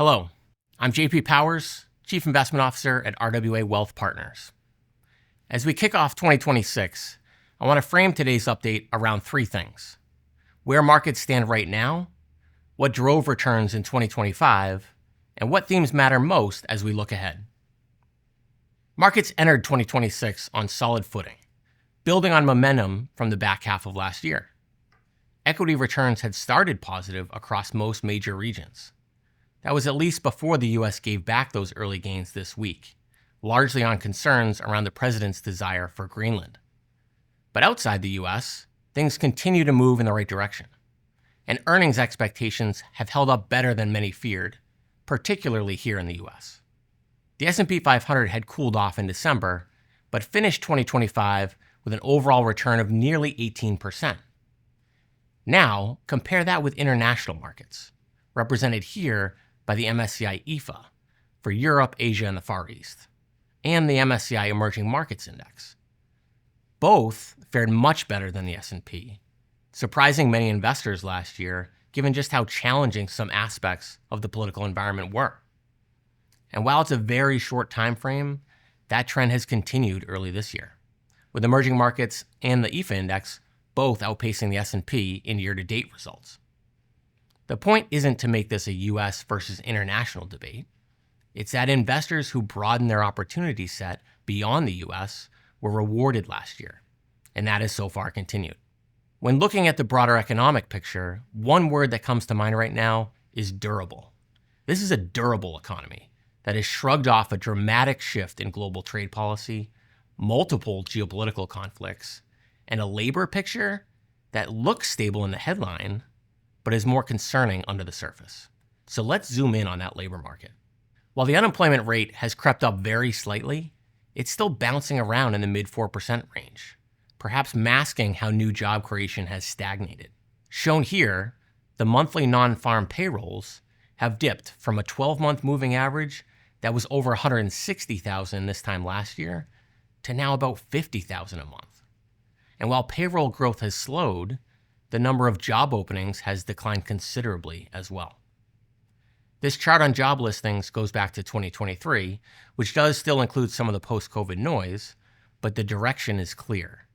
Hello, I'm JP Powers, Chief Investment Officer at RWA Wealth Partners. As we kick off 2026, I want to frame today's update around three things: where markets stand right now, what drove returns in 2025, and what themes matter most as we look ahead. Markets entered 2026 on solid footing, building on momentum from the back half of last year. Equity returns had started positive across most major regions. That was at least before the U.S. gave back those early gains this week, largely on concerns around the president's desire for Greenland. But outside the U.S., things continue to move in the right direction, and earnings expectations have held up better than many feared, particularly here in the U.S. The S&P 500 had cooled off in December, but finished 2025 with an overall return of nearly 18%. Now, compare that with international markets, represented here by the MSCI EAFE for Europe, Asia, and the Far East, and the MSCI Emerging Markets Index. Both fared much better than the S&P, surprising many investors last year given just how challenging some aspects of the political environment were. And while it's a very short time frame, that trend has continued early this year, with emerging markets and the EAFE index both outpacing the S&P in year-to-date results. The point isn't to make this a U.S. versus international debate. It's that investors who broaden their opportunity set beyond the U.S. were rewarded last year, and that has so far continued. When looking at the broader economic picture, one word that comes to mind right now is durable. This is a durable economy that has shrugged off a dramatic shift in global trade policy, multiple geopolitical conflicts, and a labor picture that looks stable in the headline, but is more concerning under the surface. So let's zoom in on that labor market. While the unemployment rate has crept up very slightly, it's still bouncing around in the mid 4% range, perhaps masking how new job creation has stagnated. Shown here, the monthly non-farm payrolls have dipped from a 12-month moving average that was over 160,000 this time last year to now about 50,000 a month. And while payroll growth has slowed, the number of job openings has declined considerably as well. This chart on job listings goes back to 2023, which does still include some of the post-COVID noise, but the direction is clear.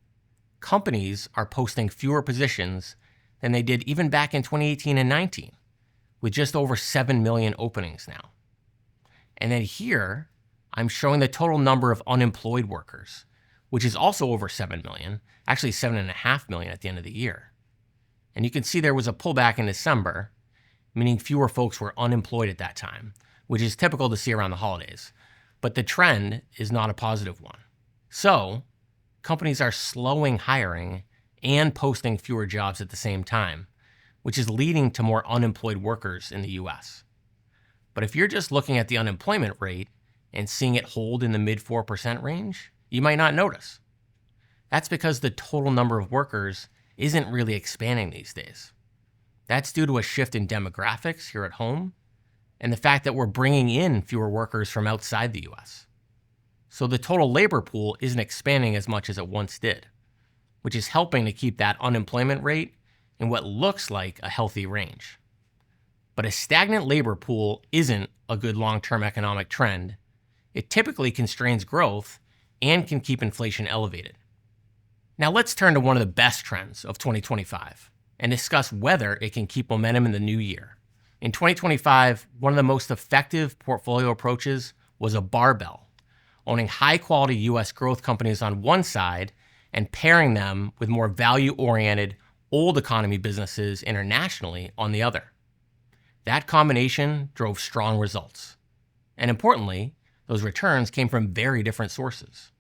Companies are posting fewer positions than they did even back in 2018 and 19, with just over 7 million openings now. And then here, I'm showing the total number of unemployed workers, which is also over 7 million, actually 7.5 million at the end of the year. And you can see there was a pullback in December, meaning fewer folks were unemployed at that time, which is typical to see around the holidays. But the trend is not a positive one. So, companies are slowing hiring and posting fewer jobs at the same time, which is leading to more unemployed workers in the US. But if you're just looking at the unemployment rate and seeing it hold in the mid 4% range, you might not notice. That's because the total number of workers isn't really expanding these days. That's due to a shift in demographics here at home and the fact that we're bringing in fewer workers from outside the US. So the total labor pool isn't expanding as much as it once did, which is helping to keep that unemployment rate in what looks like a healthy range. But a stagnant labor pool isn't a good long-term economic trend. It typically constrains growth and can keep inflation elevated. Now let's turn to one of the best trends of 2025 and discuss whether it can keep momentum in the new year. In 2025, one of the most effective portfolio approaches was a barbell, owning high-quality U.S. growth companies on one side and pairing them with more value-oriented, old economy businesses internationally on the other. That combination drove strong results. And importantly, those returns came from very different sources.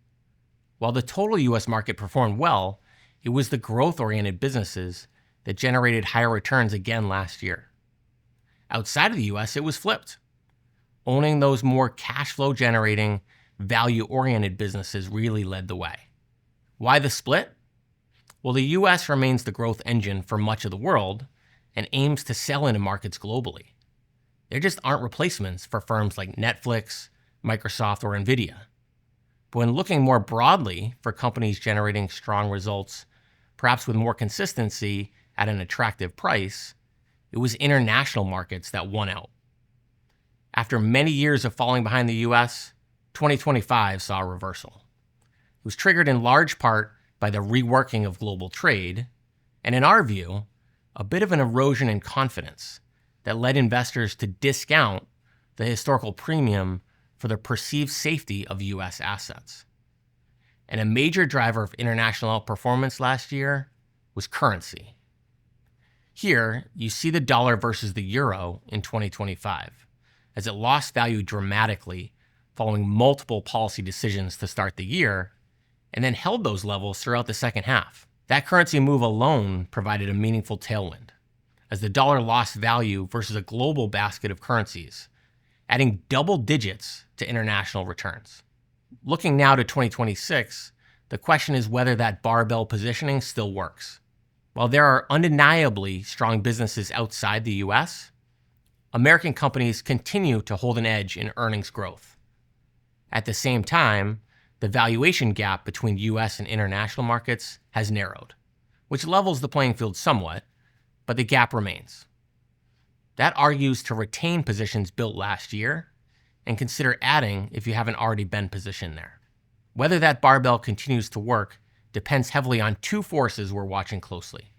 While the total U.S. market performed well, it was the growth-oriented businesses that generated higher returns again last year. Outside of the U.S., it was flipped. Owning those more cash flow generating, value-oriented businesses really led the way. Why the split? Well, the U.S. remains the growth engine for much of the world and aims to sell into markets globally. There just aren't replacements for firms like Netflix, Microsoft, or Nvidia. But when looking more broadly for companies generating strong results, perhaps with more consistency at an attractive price, it was international markets that won out. After many years of falling behind the US, 2025 saw a reversal. It was triggered in large part by the reworking of global trade, and in our view, a bit of an erosion in confidence that led investors to discount the historical premium for the perceived safety of US assets. And a major driver of international outperformance last year was currency. Here, you see the dollar versus the euro in 2025, as it lost value dramatically following multiple policy decisions to start the year, and then held those levels throughout the second half. That currency move alone provided a meaningful tailwind, as the dollar lost value versus a global basket of currencies, adding double digits to international returns. Looking now to 2026, the question is whether that barbell positioning still works. While there are undeniably strong businesses outside the US, American companies continue to hold an edge in earnings growth. At the same time, the valuation gap between US and international markets has narrowed, which levels the playing field somewhat, but the gap remains. That argues to retain positions built last year and consider adding if you haven't already been positioned there. Whether that barbell continues to work depends heavily on two forces we're watching closely: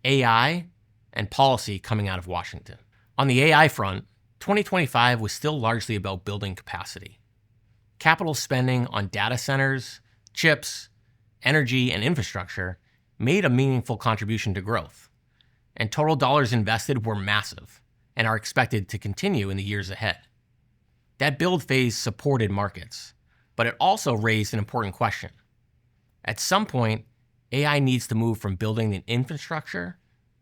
AI and policy coming out of Washington. On the AI front, 2025 was still largely about building capacity. Capital spending on data centers, chips, energy, and infrastructure made a meaningful contribution to growth, and total dollars invested were massive and are expected to continue in the years ahead. That build phase supported markets, but it also raised an important question. At some point, AI needs to move from building the infrastructure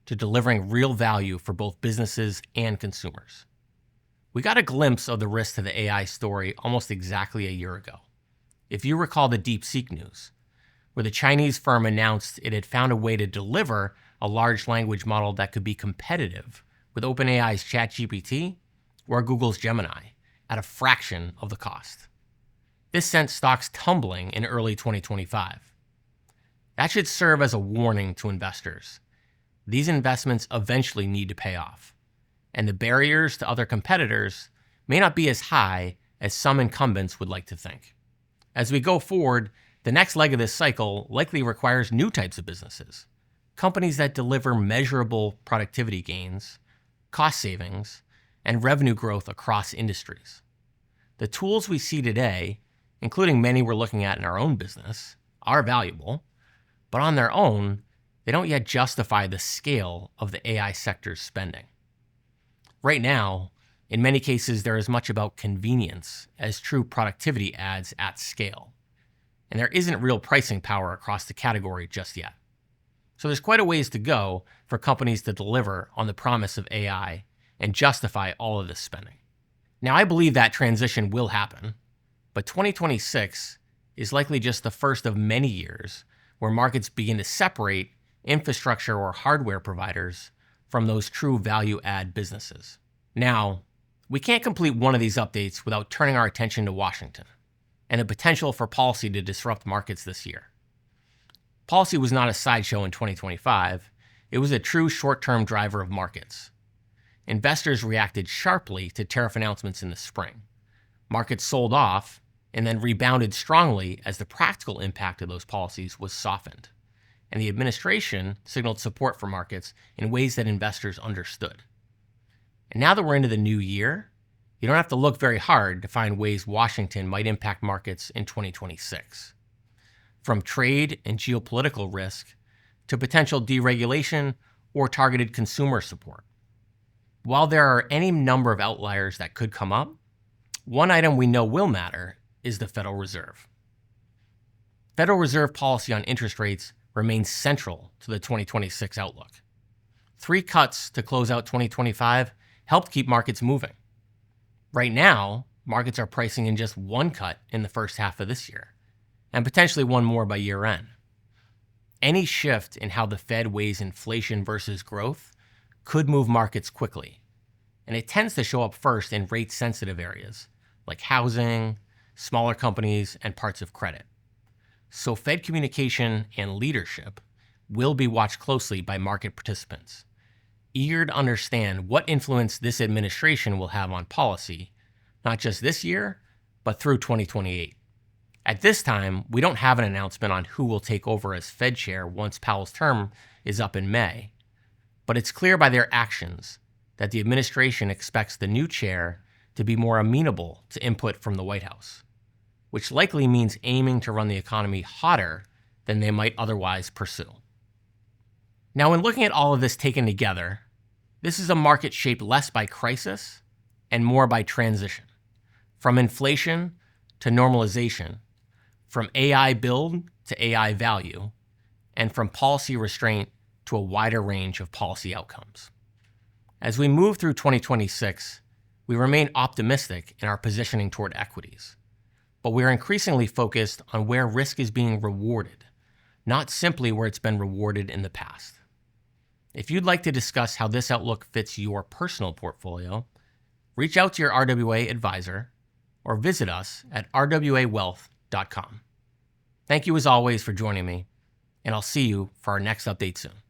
to delivering real value for both businesses and consumers. We got a glimpse of the risk to the AI story almost exactly a year ago. If you recall the DeepSeek news, where the Chinese firm announced it had found a way to deliver a large language model that could be competitive with OpenAI's ChatGPT or Google's Gemini at a fraction of the cost. This sent stocks tumbling in early 2025. That should serve as a warning to investors. These investments eventually need to pay off, and the barriers to other competitors may not be as high as some incumbents would like to think. As we go forward, the next leg of this cycle likely requires new types of businesses, companies that deliver measurable productivity gains, cost savings, and revenue growth across industries. The tools we see today, including many we're looking at in our own business, are valuable, but on their own, they don't yet justify the scale of the AI sector's spending. Right now, in many cases, they're as much about convenience as true productivity adds at scale, and there isn't real pricing power across the category just yet. So there's quite a ways to go for companies to deliver on the promise of AI and justify all of this spending. Now, I believe that transition will happen, but 2026 is likely just the first of many years where markets begin to separate infrastructure or hardware providers from those true value-add businesses. Now, we can't complete one of these updates without turning our attention to Washington and the potential for policy to disrupt markets this year. Policy was not a sideshow in 2025. It was a true short-term driver of markets. Investors reacted sharply to tariff announcements in the spring. Markets sold off and then rebounded strongly as the practical impact of those policies was softened, and the administration signaled support for markets in ways that investors understood. And now that we're into the new year, you don't have to look very hard to find ways Washington might impact markets in 2026. From trade and geopolitical risk to potential deregulation or targeted consumer support. While there are any number of outliers that could come up, one item we know will matter is the Federal Reserve. Federal Reserve policy on interest rates remains central to the 2026 outlook. 3 cuts to close out 2025 helped keep markets moving. Right now, markets are pricing in just 1 cut in the first half of this year, and potentially 1 more by year end. Any shift in how the Fed weighs inflation versus growth could move markets quickly, and it tends to show up first in rate-sensitive areas like housing, smaller companies, and parts of credit. So Fed communication and leadership will be watched closely by market participants, eager to understand what influence this administration will have on policy not just this year, but through 2028. At this time, we don't have an announcement on who will take over as Fed chair once Powell's term is up in May, but it's clear by their actions that the administration expects the new chair to be more amenable to input from the White House, which likely means aiming to run the economy hotter than they might otherwise pursue. Now, when looking at all of this taken together, this is a market shaped less by crisis and more by transition, from inflation to normalization, from AI build to AI value, and from policy restraint to a wider range of policy outcomes. As we move through 2026, we remain optimistic in our positioning toward equities, but we are increasingly focused on where risk is being rewarded, not simply where it's been rewarded in the past. If you'd like to discuss how this outlook fits your personal portfolio, reach out to your RWA advisor or visit us at rwawealth.com. Thank you as always for joining me, and I'll see you for our next update soon.